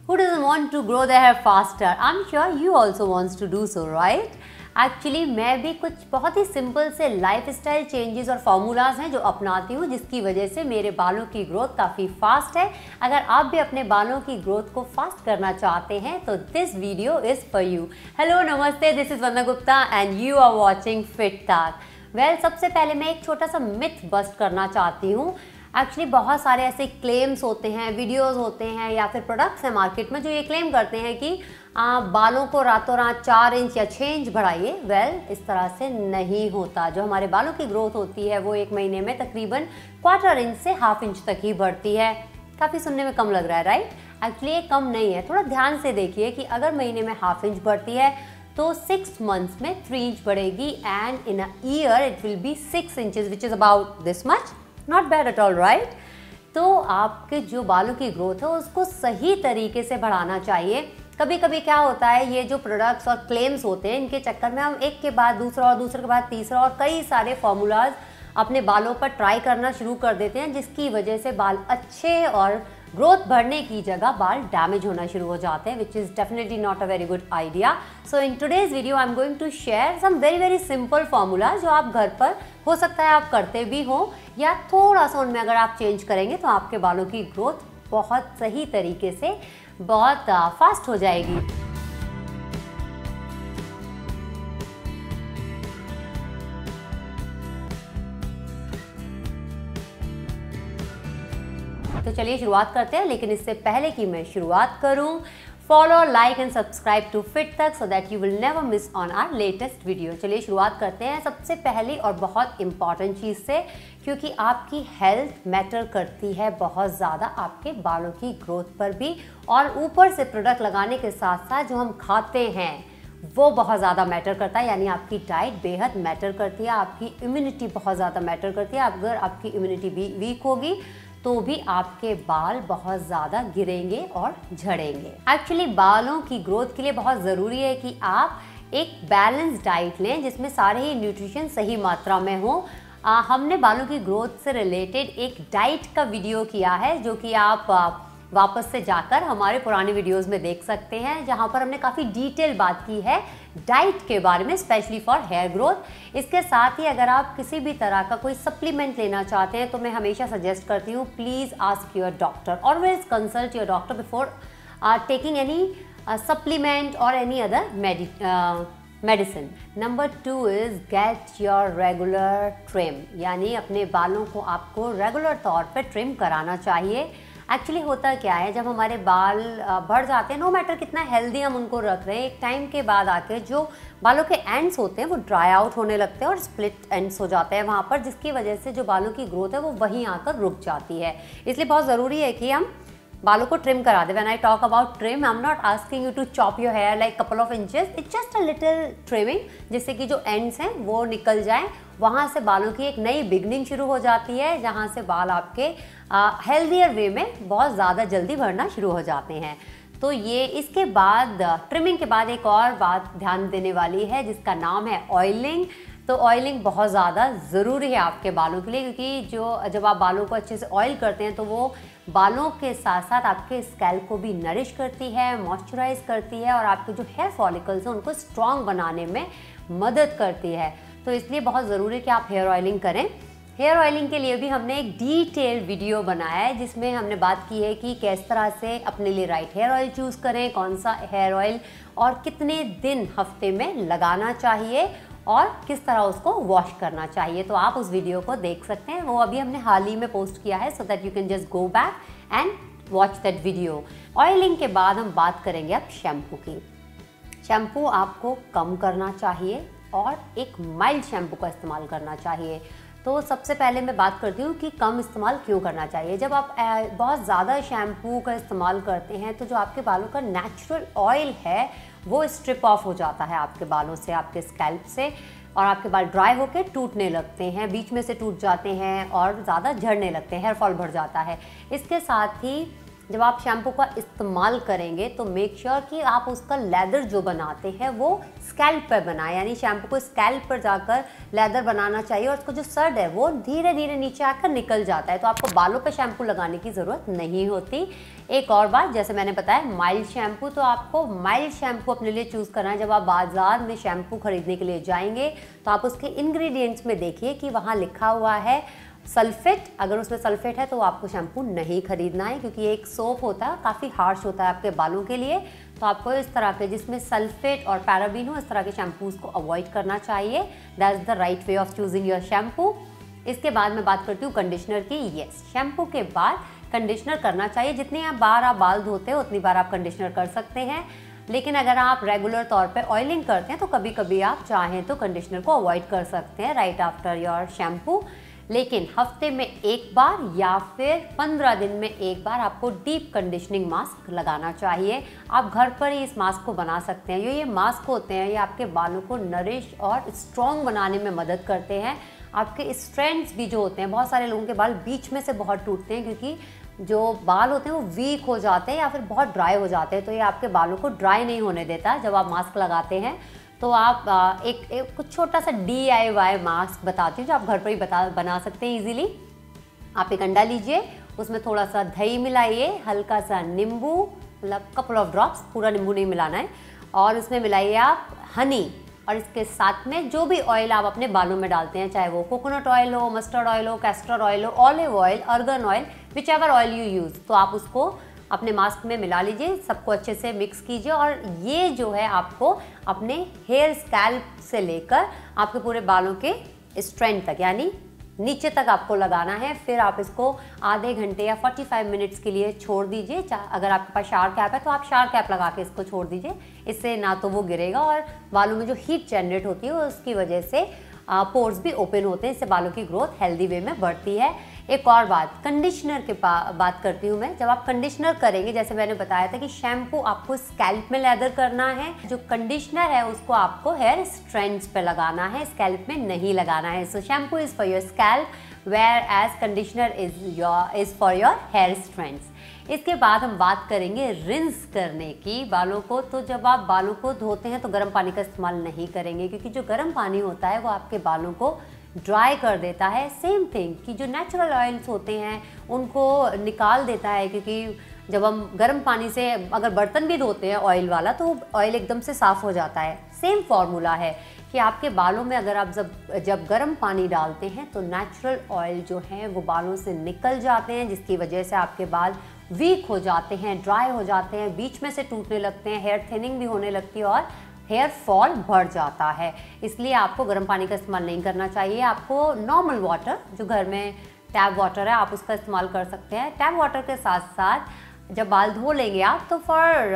Who doesn't want to grow their hair faster? I'm sure you also wants to do so, right? Actually मैं भी कुछ बहुत ही simple से lifestyle changes और formulas हैं जो अपनाती हूँ, जिसकी वजह से मेरे बालों की ग्रोथ काफ़ी फास्ट है। अगर आप भी अपने बालों की ग्रोथ को फास्ट करना चाहते हैं तो this video is for you. Hello नमस्ते, this is Vandana Gupta and you are watching Fit Talk. Well, सबसे पहले मैं एक छोटा सा मिथ बस्ट करना चाहती हूँ। एक्चुअली बहुत सारे ऐसे क्लेम्स होते हैं, वीडियोस होते हैं या फिर प्रोडक्ट्स हैं मार्केट में जो ये क्लेम करते हैं कि आप बालों को रातों रात 4 इंच या 6 इंच बढ़ाइए। वेल, इस तरह से नहीं होता। जो हमारे बालों की ग्रोथ होती है वो एक महीने में तकरीबन 1/4 इंच से 1/2 इंच तक ही बढ़ती है। काफ़ी सुनने में कम लग रहा है, राइट? एक्चुअली ये कम नहीं है। थोड़ा ध्यान से देखिए कि अगर महीने में 1/2 इंच बढ़ती है तो 6 मंथ्स में 3 इंच बढ़ेगी and in a year it will be 6 inches which is about this much. Not bad at all, right? तो आपके जो बालों की ग्रोथ है उसको सही तरीके से बढ़ाना चाहिए। कभी कभी क्या होता है, ये जो प्रोडक्ट्स और क्लेम्स होते हैं इनके चक्कर में हम एक के बाद दूसरा और दूसरे के बाद तीसरा और कई सारे फॉर्मूलाज अपने बालों पर ट्राई करना शुरू कर देते हैं, जिसकी वजह से बाल अच्छे और ग्रोथ बढ़ने की जगह बाल डैमेज होना शुरू हो जाते हैं, which is definitely not a very good idea. So in today's video I am going to share some very simple formula जो आप घर पर हो सकता है आप करते भी हो या थोड़ा सा उनमें अगर आप चेंज करेंगे तो आपके बालों की ग्रोथ बहुत सही तरीके से बहुत फास्ट हो जाएगी। तो चलिए शुरुआत करते हैं, लेकिन इससे पहले कि मैं शुरुआत करूं, follow, like and subscribe to Fit Talk so that you will never miss on our latest video. चलिए शुरुआत करते हैं सबसे पहली और बहुत इंपॉर्टेंट चीज़ से, क्योंकि आपकी हेल्थ मैटर करती है बहुत ज़्यादा आपके बालों की ग्रोथ पर भी, और ऊपर से प्रोडक्ट लगाने के साथ साथ जो हम खाते हैं वो बहुत ज़्यादा मैटर करता है। यानी आपकी डाइट बेहद मैटर करती है, आपकी इम्यूनिटी बहुत ज़्यादा मैटर करती है। अगर आपकी इम्यूनिटी वीक होगी तो भी आपके बाल बहुत ज़्यादा गिरेंगे और झड़ेंगे। एक्चुअली बालों की ग्रोथ के लिए बहुत ज़रूरी है कि आप एक बैलेंस डाइट लें जिसमें सारे ही न्यूट्रिशन सही मात्रा में हो। हमने बालों की ग्रोथ से रिलेटेड एक डाइट का वीडियो किया है जो कि आप वापस से जाकर हमारे पुराने वीडियोस में देख सकते हैं, जहां पर हमने काफ़ी डिटेल बात की है डाइट के बारे में, स्पेशली फॉर हेयर ग्रोथ। इसके साथ ही अगर आप किसी भी तरह का कोई सप्लीमेंट लेना चाहते हैं तो मैं हमेशा सजेस्ट करती हूँ, please ask your doctor, always consult your doctor before taking any supplement और any other medicine. Number 2 is get your regular trim, यानी अपने बालों को आपको रेगुलर तौर पर ट्रिम कराना चाहिए। एक्चुअली होता क्या है, जब हमारे बाल बढ़ जाते हैं, नो मैटर कितना हेल्दी हम उनको रख रहे हैं, एक टाइम के बाद आके जो बालों के एंड्स होते हैं वो ड्राई आउट होने लगते हैं और स्प्लिट एंड्स हो जाते हैं वहाँ पर, जिसकी वजह से जो बालों की ग्रोथ है वो वहीं आकर रुक जाती है। इसलिए बहुत ज़रूरी है कि हम बालों को ट्रिम करा दे। When I talk about trim, I am not asking you to chop your hair like couple of inches, it's just a little trimming, जिससे कि जो एंड्स हैं वो निकल जाएं। वहाँ से बालों की एक नई बिगनिंग शुरू हो जाती है, जहाँ से बाल आपके हेल्दियर वे में बहुत ज़्यादा जल्दी बढ़ना शुरू हो जाते हैं। तो ये इसके बाद ट्रिमिंग के बाद एक और बात ध्यान देने वाली है जिसका नाम है ऑयलिंग। तो ऑयलिंग बहुत ज़्यादा ज़रूरी है आपके बालों के लिए, क्योंकि जब आप बालों को अच्छे से ऑयल करते हैं तो वो बालों के साथ साथ आपके स्कैल्प को भी नरिश करती है, मॉइस्चराइज करती है और आपके जो हेयर फॉलिकल्स हैं उनको स्ट्रॉन्ग बनाने में मदद करती है। तो इसलिए बहुत ज़रूरी है कि आप हेयर ऑयलिंग करें। हेयर ऑयलिंग के लिए भी हमने एक डिटेल वीडियो बनाया है जिसमें हमने बात की है कि किस तरह से अपने लिए राइट हेयर ऑयल चूज़ करें, कौन सा हेयर ऑयल और कितने दिन हफ्ते में लगाना चाहिए और किस तरह उसको वॉश करना चाहिए। तो आप उस वीडियो को देख सकते हैं, वो अभी हमने हाल ही में पोस्ट किया है, सो that you can just go back and watch that video. Oiling के बाद हम बात करेंगे अब शैम्पू की। शैम्पू आपको कम करना चाहिए और एक माइल्ड शैम्पू का इस्तेमाल करना चाहिए। तो सबसे पहले मैं बात करती हूँ कि कम इस्तेमाल क्यों करना चाहिए। जब आप बहुत ज़्यादा शैम्पू का इस्तेमाल करते हैं तो जो आपके बालों का नेचुरल ऑयल है वो स्ट्रिप ऑफ हो जाता है आपके बालों से, आपके स्कैल्प से, और आपके बाल ड्राई होकर टूटने लगते हैं, बीच में से टूट जाते हैं और ज़्यादा झड़ने लगते हैं, हेयर फॉल बढ़ जाता है। इसके साथ ही जब आप शैम्पू का इस्तेमाल करेंगे तो मेक श्योर कि आप उसका लेदर जो बनाते हैं वो स्कैल्प पर बनाएं, यानी शैम्पू को स्कैल्प पर जाकर लेदर बनाना चाहिए और उसको जो सड है वो धीरे धीरे नीचे आकर निकल जाता है, तो आपको बालों पे शैम्पू लगाने की ज़रूरत नहीं होती। एक और बात, जैसे मैंने बताया माइल्ड शैम्पू, तो आपको माइल्ड शैम्पू अपने लिए चूज़ करना है। जब आप बाज़ार में शैम्पू खरीदने के लिए जाएंगे तो आप उसके इंग्रेडिएंट्स में देखिए कि वहाँ लिखा हुआ है सल्फेट। अगर उसमें सल्फेट है तो आपको शैम्पू नहीं खरीदना है, क्योंकि ये एक सोप होता है, काफ़ी हार्श होता है आपके बालों के लिए। तो आपको इस तरह के जिसमें सल्फेट और पैराबीन हो, इस तरह के शैम्पूज़ को अवॉइड करना चाहिए। That is the right way of choosing your shampoo. इसके बाद मैं बात करती हूँ कंडीशनर की। यस, शैम्पू के बाद कंडीशनर करना चाहिए। जितनी बार आप बाल धोते हो उतनी बार आप कंडीशनर कर सकते हैं, लेकिन अगर आप रेगुलर तौर पे ऑयलिंग करते हैं तो कभी कभी आप चाहें तो कंडीशनर को अवॉइड कर सकते हैं राइट आफ्टर योर शैम्पू। लेकिन हफ्ते में एक बार या फिर 15 दिन में एक बार आपको डीप कंडीशनिंग मास्क लगाना चाहिए। आप घर पर ही इस मास्क को बना सकते हैं। ये मास्क होते हैं, ये आपके बालों को नरिश और स्ट्रॉन्ग बनाने में मदद करते हैं। आपके स्ट्रैंड्स भी जो होते हैं, बहुत सारे लोगों के बाल बीच में से बहुत टूटते हैं क्योंकि जो बाल होते हैं वो वीक हो जाते हैं या फिर बहुत ड्राई हो जाते हैं, तो ये आपके बालों को ड्राई नहीं होने देता जब आप मास्क लगाते हैं। तो आप एक कुछ छोटा सा DIY मास्क बताती हूँ जो आप घर पर ही बना सकते हैं इजीली। आप एक अंडा लीजिए, उसमें थोड़ा सा दही मिलाइए, हल्का सा नींबू, मतलब कपल ऑफ ड्रॉप्स, पूरा नींबू नहीं मिलाना है, और इसमें मिलाइए आप हनी, और इसके साथ में जो भी ऑयल आप अपने बालों में डालते हैं, चाहे वो कोकोनट ऑयल हो, मस्टर्ड ऑयल हो, कैस्टर ऑयल हो, olive oil, organ oil, which ever oil you use, तो आप उसको अपने मास्क में मिला लीजिए, सबको अच्छे से मिक्स कीजिए। और ये जो है आपको अपने हेयर स्कैल्प से लेकर आपके पूरे बालों के स्ट्रैंड तक, यानी नीचे तक आपको लगाना है। फिर आप इसको आधे घंटे या 45 मिनट्स के लिए छोड़ दीजिए। अगर आपके पास शावर कैप है तो आप शावर कैप लगा के इसको छोड़ दीजिए। इससे ना तो वो गिरेगा और बालों में जो हीट जनरेट होती है उसकी वजह से पोर्स भी ओपन होते हैं, इससे बालों की ग्रोथ हेल्दी वे में बढ़ती है। एक और बात, कंडीशनर के बात करती हूँ मैं। जब आप कंडीशनर करेंगे, जैसे मैंने बताया था कि शैम्पू आपको स्कैल्प में लेदर करना है, जो कंडीशनर है उसको आपको हेयर स्ट्रैंड्स पे लगाना है, स्कैल्प में नहीं लगाना है। So shampoo is for your scalp whereas conditioner is for your hair strands. इसके बाद हम बात करेंगे रिंस करने की बालों को। तो जब आप बालों को धोते हैं तो गर्म पानी का इस्तेमाल नहीं करेंगे, क्योंकि जो गर्म पानी होता है वो आपके बालों को ड्राई कर देता है। सेम थिंग कि जो नेचुरल ऑयल्स होते हैं उनको निकाल देता है, क्योंकि जब हम गर्म पानी से अगर बर्तन भी धोते हैं ऑयल वाला तो ऑयल एकदम से साफ़ हो जाता है। सेम फॉर्मूला है कि आपके बालों में अगर आप जब गर्म पानी डालते हैं तो नेचुरल ऑयल जो है वो बालों से निकल जाते हैं, जिसकी वजह से आपके बाल वीक हो जाते हैं, ड्राई हो जाते हैं, बीच में से टूटने लगते हैं, हेयर थिनिंग भी होने लगती है और हेयर फॉल बढ़ जाता है। इसलिए आपको गर्म पानी का इस्तेमाल नहीं करना चाहिए। आपको नॉर्मल वाटर, जो घर में टैप वाटर है, आप उसका इस्तेमाल कर सकते हैं। टैप वाटर के साथ साथ जब बाल धो लेंगे आप तो फॉर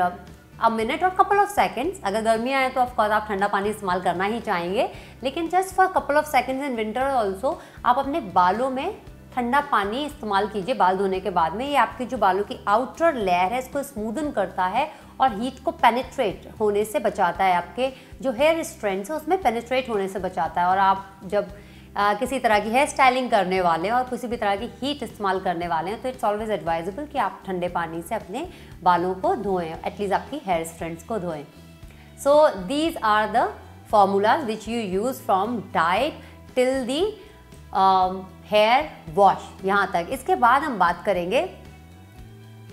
अ मिनट और कपल ऑफ सेकेंड्स, अगर गर्मियाँ हैं तो ऑफकोर्स आप ठंडा पानी इस्तेमाल करना ही चाहेंगे, लेकिन just for couple of seconds in winter also आप अपने बालों में ठंडा पानी इस्तेमाल कीजिए बाल धोने के बाद में। ये आपकी जो बालों की आउटर लेयर है इसको स्मूदन करता है और हीट को पेनिट्रेट होने से बचाता है, आपके जो हेयर स्ट्रैंड्स है उसमें पेनिट्रेट होने से बचाता है। और आप जब किसी तरह की हेयर स्टाइलिंग करने वाले हैं और किसी भी तरह की हीट इस्तेमाल करने वाले हैं तो इट्स ऑलवेज एडवाइजेबल कि आप ठंडे पानी से अपने बालों को धोएं, एटलीस्ट आपकी हेयर स्ट्रैंड्स को धोएं। So these are the formulas which you use from diet till the hair wash, यहाँ तक। इसके बाद हम बात करेंगे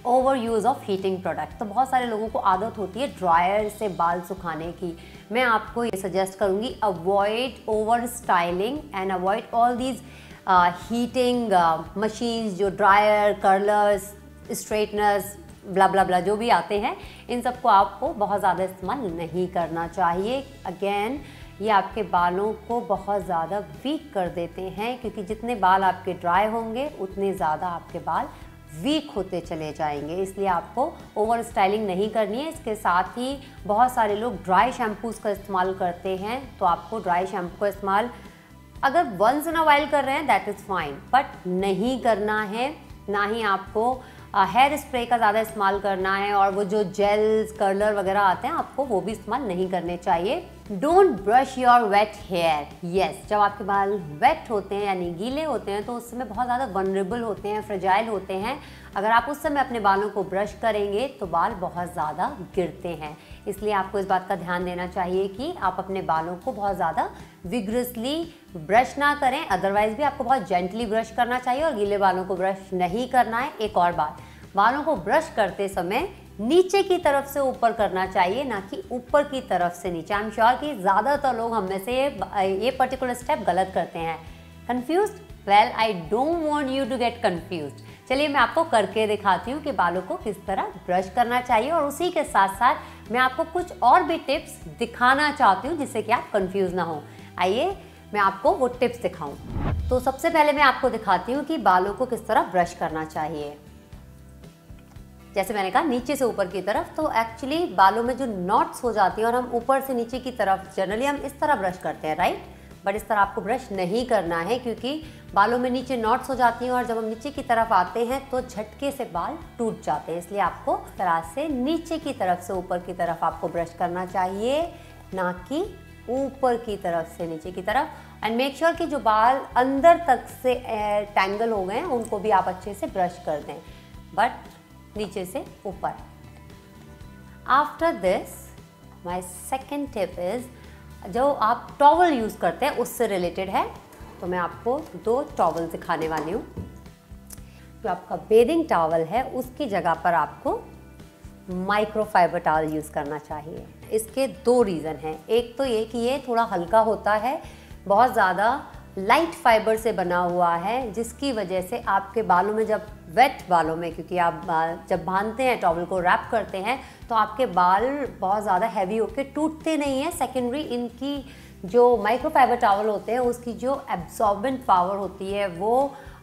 over use of heating product. तो बहुत सारे लोगों को आदत होती है ड्रायर से बाल सुखाने की। मैं आपको ये सजेस्ट करूँगी, avoid over styling and avoid all these heating machines, जो ड्रायर, कर्लर्स, स्ट्रेटनर्स, ब्ला ब्ला ब्ला जो भी आते हैं, इन सबको आपको बहुत ज़्यादा इस्तेमाल नहीं करना चाहिए। अगेन ये आपके बालों को बहुत ज़्यादा वीक कर देते हैं, क्योंकि जितने बाल आपके ड्राई होंगे उतने ज़्यादा आपके बाल वीक होते चले जाएंगे। इसलिए आपको ओवर स्टाइलिंग नहीं करनी है। इसके साथ ही बहुत सारे लोग ड्राई शैम्पूज़ का इस्तेमाल करते हैं, तो आपको ड्राई शैम्पू का इस्तेमाल अगर वंस इन अ वाइल कर रहे हैं दैट इज़ फाइन, बट नहीं करना है। ना ही आपको हेयर स्प्रे का ज़्यादा इस्तेमाल करना है, और वो जो जेल्स, कर्लर वगैरह आते हैं आपको वो भी इस्तेमाल नहीं करने चाहिए। Don't brush your wet hair. Yes, जब आपके बाल वेट होते हैं यानी गीले होते हैं तो उस समय बहुत ज़्यादा वनरेबल होते हैं, फ्रेजाइल होते हैं। अगर आप उस समय अपने बालों को ब्रश करेंगे तो बाल बहुत ज़्यादा गिरते हैं। इसलिए आपको इस बात का ध्यान देना चाहिए कि आप अपने बालों को बहुत ज़्यादा विग्रसली ब्रश ना करें। अदरवाइज़ भी आपको बहुत जेंटली ब्रश करना चाहिए और गीले बालों को ब्रश नहीं करना है। एक और बात, बालों को ब्रश करते समय नीचे की तरफ से ऊपर करना चाहिए, ना कि ऊपर की तरफ से नीचे। आई एम श्योर कि ज़्यादातर लोग हम में से ये पर्टिकुलर स्टेप गलत करते हैं। Confused? Well, I don't want you to get confused. चलिए मैं आपको करके दिखाती हूँ कि बालों को किस तरह ब्रश करना चाहिए, और उसी के साथ साथ मैं आपको कुछ और भी टिप्स दिखाना चाहती हूँ जिससे कि आप कंफ्यूज ना हो। आइए मैं आपको वो टिप्स दिखाऊं। तो सबसे पहले मैं आपको दिखाती हूँ कि बालों को किस तरह ब्रश करना चाहिए। जैसे मैंने कहा नीचे से ऊपर की तरफ, तो एक्चुअली बालों में जो नॉट्स हो जाती हैं और हम ऊपर से नीचे की तरफ जनरली हम इस तरह ब्रश करते हैं, राइट। बट इस तरह आपको ब्रश नहीं करना है क्योंकि बालों में नीचे नॉट्स हो जाती हैं और जब हम नीचे की तरफ आते हैं तो झटके से बाल टूट जाते हैं। इसलिए आपको इस तरह से नीचे की तरफ से ऊपर की तरफ आपको ब्रश करना चाहिए, ना कि ऊपर की तरफ से नीचे की तरफ। एंड मेक श्योर कि जो बाल अंदर तक से टैंगल हो गए हैं उनको भी आप अच्छे से ब्रश कर दें, बट नीचे से ऊपर। After this my second tip is, जो आप टॉवल यूज़ करते हैं उससे रिलेटेड है, तो मैं आपको 2 टॉवल दिखाने वाली हूँ। जो आपका बेदिंग टॉवल है उसकी जगह पर आपको माइक्रोफाइबर टॉवल यूज़ करना चाहिए। इसके 2 रीज़न हैं। एक तो ये कि ये थोड़ा हल्का होता है, बहुत ज़्यादा लाइट फाइबर से बना हुआ है, जिसकी वजह से आपके बालों में जब वेट बालों में, क्योंकि आप जब बांधते हैं टॉवल को रैप करते हैं तो आपके बाल बहुत ज़्यादा हैवी होकर टूटते नहीं हैं। सेकेंडरी, इनकी जो माइक्रोफाइबर टॉवल होते हैं उसकी जो एब्जॉर्बेंट पावर होती है वो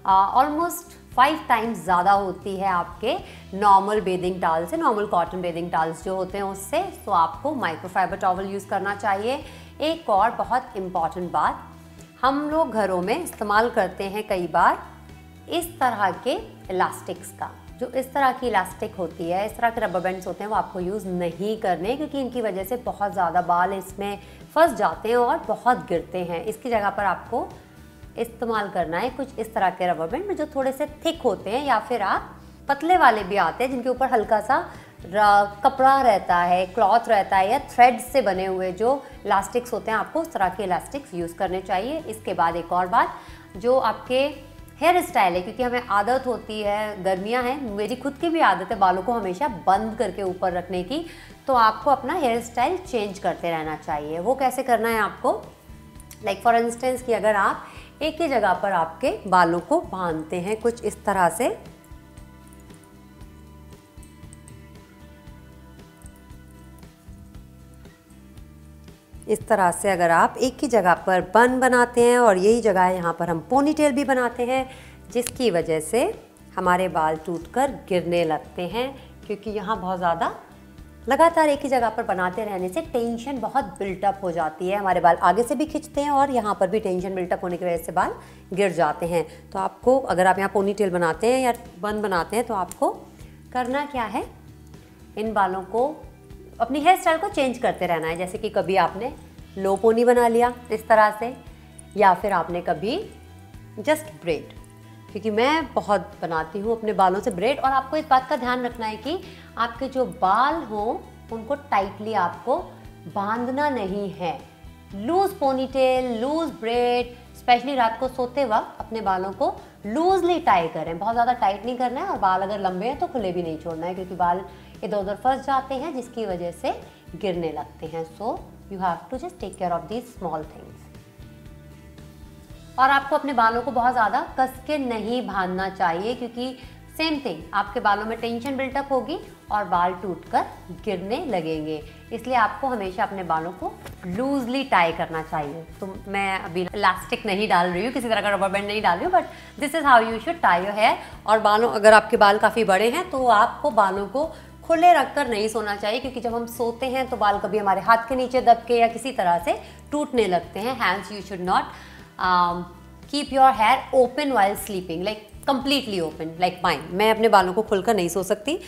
ऑलमोस्ट 5 टाइम्स ज़्यादा होती है आपके नॉर्मल बेदिंग टॉवल से, नॉर्मल कॉटन बेदिंग टॉवल्स जो होते हैं उससे। तो आपको माइक्रोफाइबर टॉवल यूज़ करना चाहिए। एक और बहुत इम्पॉर्टेंट बात, हम लोग घरों में इस्तेमाल करते हैं कई बार इस तरह के इलास्टिक्स का। जो इस तरह की इलास्टिक होती है, इस तरह के रबर बैंड्स होते हैं, वो आपको यूज़ नहीं करने, क्योंकि इनकी वजह से बहुत ज़्यादा बाल इसमें फंस जाते हैं और बहुत गिरते हैं। इसकी जगह पर आपको इस्तेमाल करना है कुछ इस तरह के रबर बैंड जो थोड़े से थिक होते हैं, या फिर आप पतले वाले भी आते हैं जिनके ऊपर हल्का सा कपड़ा रहता है, क्लॉथ रहता है, या थ्रेड से बने हुए जो इलास्टिक्स होते हैं, आपको उस तरह के इलास्टिक्स यूज़ करने चाहिए। इसके बाद एक और बात, जो आपके हेयर स्टाइल है, क्योंकि हमें आदत होती है, गर्मियां हैं, मेरी खुद की भी आदत है बालों को हमेशा बंद करके ऊपर रखने की, तो आपको अपना हेयर स्टाइल चेंज करते रहना चाहिए। वो कैसे करना है आपको, लाइक फॉर इंस्टेंस कि अगर आप एक ही जगह पर आपके बालों को बांधते हैं कुछ इस तरह से, इस तरह से अगर आप एक ही जगह पर बन बनाते हैं और यही जगह है यहाँ पर हम पोनीटेल भी बनाते हैं, जिसकी वजह से हमारे बाल टूटकर गिरने लगते हैं, क्योंकि यहाँ बहुत ज़्यादा लगातार एक ही जगह पर बनाते रहने से टेंशन बहुत बिल्टअप हो जाती है। हमारे बाल आगे से भी खिंचते हैं और यहाँ पर भी टेंशन बिल्टअप होने की वजह से बाल गिर जाते हैं। तो आपको, अगर आप यहाँ पोनीटेल बनाते हैं या बन बनाते हैं, तो आपको करना क्या है, इन बालों को, अपनी हेयर स्टाइल को चेंज करते रहना है। जैसे कि कभी आपने लो पोनी बना लिया इस तरह से, या फिर आपने कभी जस्ट ब्रेड, क्योंकि मैं बहुत बनाती हूँ अपने बालों से ब्रेड। और आपको इस बात का ध्यान रखना है कि आपके जो बाल हों उनको टाइटली आपको बांधना नहीं है। Loose ponytail, loose braid, specially रात को सोते वक्त अपने बालों को लूजली टाई करें, बहुत ज़्यादा टाइट नहीं करना है। और बाल अगर लंबे हैं तो खुले भी नहीं छोड़ना है, क्योंकि बाल इधर उधर फंस जाते हैं जिसकी वजह से गिरने लगते हैं। So you have to just take care of these small things. और आपको अपने बालों को बहुत ज़्यादा कस के नहीं बांधना चाहिए, क्योंकि सेम थिंग, आपके बालों में टेंशन बिल्टअप होगी और बाल टूटकर गिरने लगेंगे। इसलिए आपको हमेशा अपने बालों को लूजली टाई करना चाहिए। तो मैं अभी इलास्टिक नहीं डाल रही हूँ, किसी तरह का रबर बैंड नहीं डाल रही हूँ, but this is how you should tie your hair. और बालों, अगर आपके बाल काफ़ी बड़े हैं तो आपको बालों को खुले रखकर नहीं सोना चाहिए, क्योंकि जब हम सोते हैं तो बाल कभी हमारे हाथ के नीचे दब के या किसी तरह से टूटने लगते हैं। Hence you should not keep your hair open while sleeping, like completely open, like mine. मैं अपने बालों को खुलकर नहीं सो सकती,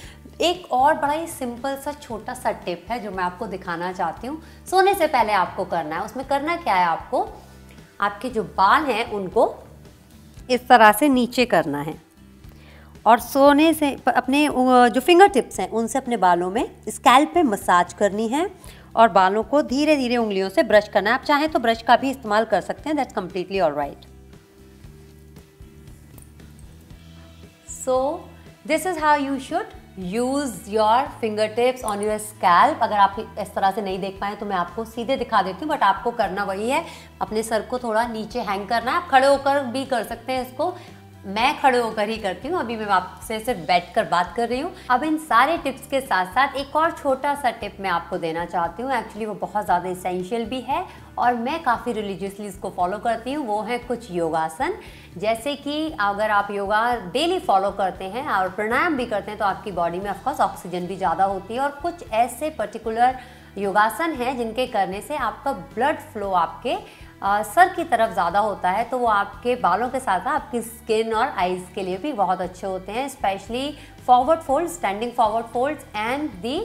एक और बड़ा ही सिंपल सा छोटा सा टिप है जो मैं आपको दिखाना चाहती हूँ। सोने से पहले आपको करना है, उसमें करना क्या है, आपको आपके जो बाल हैं उनको इस तरह से नीचे करना है और सोने से अपने जो फिंगर टिप्स हैं उनसे अपने बालों में स्कैल्प पे मसाज करनी है और बालों को धीरे धीरे उंगलियों से ब्रश करना है। आप चाहें तो ब्रश का भी इस्तेमाल कर सकते हैं, that's completely alright. So this is how you should use your finger tips on your scalp. अगर आप इस तरह से नहीं देख पाए तो मैं आपको सीधे दिखा देती हूँ, बट आपको करना वही है, अपने सर को थोड़ा नीचे हैंग करना है। आप खड़े होकर भी कर सकते हैं इसको, मैं खड़े होकर ही करती हूँ, अभी मैं आपसे सिर्फ बैठकर बात कर रही हूँ। अब इन सारे टिप्स के साथ साथ एक और छोटा सा टिप मैं आपको देना चाहती हूँ, एक्चुअली वो बहुत ज़्यादा इसेंशियल भी है और मैं काफ़ी रिलीजियसली इसको फॉलो करती हूँ। वो है कुछ योगासन, जैसे कि अगर आप योगा डेली फॉलो करते हैं और प्राणायाम भी करते हैं तो आपकी बॉडी में ऑफकोर्स ऑक्सीजन भी ज़्यादा होती है। और कुछ ऐसे पर्टिकुलर योगासन हैं जिनके करने से आपका ब्लड फ्लो आपके सर की तरफ ज़्यादा होता है, तो वो आपके बालों के साथ साथ आपकी स्किन और आईज़ के लिए भी बहुत अच्छे होते हैं, specially forward fold, standing forward folds and the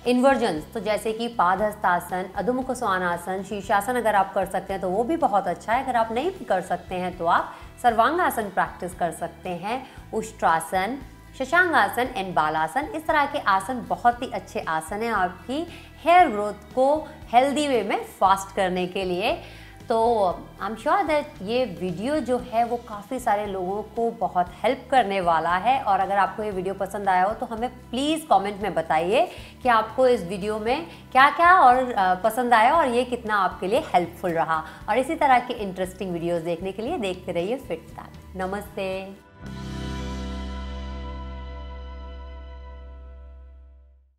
इन्वर्जन्स। तो जैसे कि पादहस्तासन, अधोमुख स्वानासन, शीर्षासन अगर आप कर सकते हैं तो वो भी बहुत अच्छा है। अगर आप नहीं भी कर सकते हैं तो आप सर्वांगासन प्रैक्टिस कर सकते हैं, उष्ट्रासन, शशांगासन एंड बालासन। इस तरह के आसन बहुत ही अच्छे आसन हैं आपकी हेयर ग्रोथ को हेल्दी वे में फास्ट करने के लिए। तो आई एम श्योर दैट ये वीडियो जो है वो काफ़ी सारे लोगों को बहुत हेल्प करने वाला है। और अगर आपको ये वीडियो पसंद आया हो तो हमें प्लीज़ कमेंट में बताइए कि आपको इस वीडियो में क्या क्या और पसंद आया और ये कितना आपके लिए हेल्पफुल रहा। और इसी तरह के इंटरेस्टिंग वीडियोज़ देखने के लिए देखते रहिए फिट तक। नमस्ते।